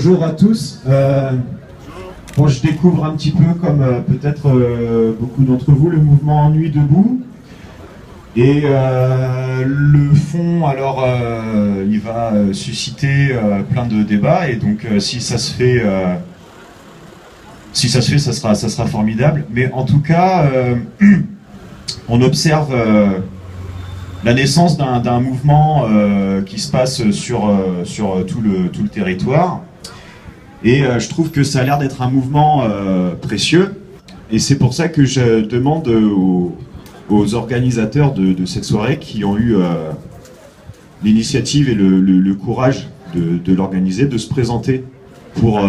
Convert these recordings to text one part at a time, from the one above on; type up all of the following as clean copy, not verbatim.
Bonjour à tous. Bon, je découvre un petit peu, comme peut-être beaucoup d'entre vous, le mouvement Nuit debout. Et le fond, alors, il va susciter plein de débats. Et donc, si ça se fait, ça sera formidable. Mais en tout cas, on observe la naissance d'un mouvement qui se passe sur tout le territoire. Et je trouve que ça a l'air d'être un mouvement précieux. Et c'est pour ça que je demande aux organisateurs de cette soirée qui ont eu l'initiative et le courage de l'organiser, de se présenter pour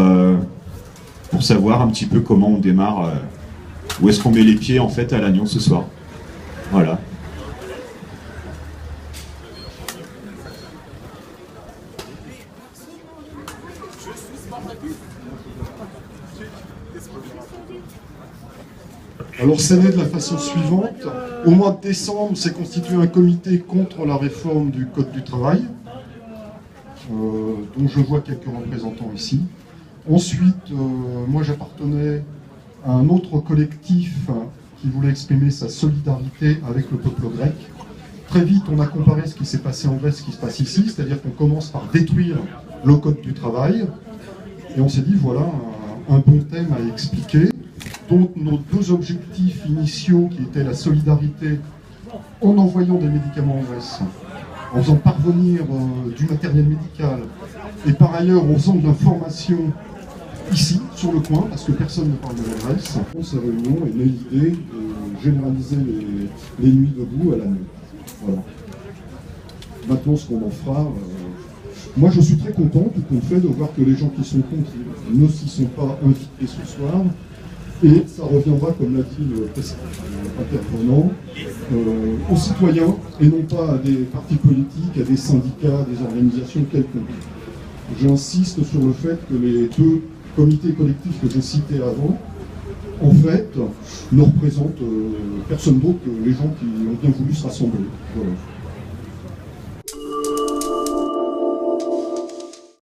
savoir un petit peu comment on démarre, où est-ce qu'on met les pieds en fait à Lannion ce soir. Voilà. Alors c'est né de la façon suivante. Au mois de décembre, s'est constitué un comité contre la réforme du Code du travail, dont je vois quelques représentants ici. Ensuite, moi j'appartenais à un autre collectif qui voulait exprimer sa solidarité avec le peuple grec. Très vite, on a comparé ce qui s'est passé en Grèce, ce qui se passe ici, c'est-à-dire qu'on commence par détruire le Code du travail, et on s'est dit, voilà, un bon thème à expliquer. Donc nos deux objectifs initiaux, qui étaient la solidarité en envoyant des médicaments en Grèce, en faisant parvenir du matériel médical, et par ailleurs en faisant de l'information ici, sur le coin, parce que personne ne parle de la Grèce. Dans ces réunions est née l'idée de généraliser les nuits debout à Lannion. Voilà. Maintenant, ce qu'on en fera... Moi, je suis très content, tout compte fait, de voir que les gens qui sont contre ne s'y sont pas invités ce soir. Et ça reviendra, comme l'a dit le précédent intervenant, aux citoyens et non pas à des partis politiques, à des syndicats, à des organisations quelconques. J'insiste sur le fait que les deux comités collectifs que j'ai cités avant, en fait, ne représentent personne d'autre que les gens qui ont bien voulu se rassembler. Voilà.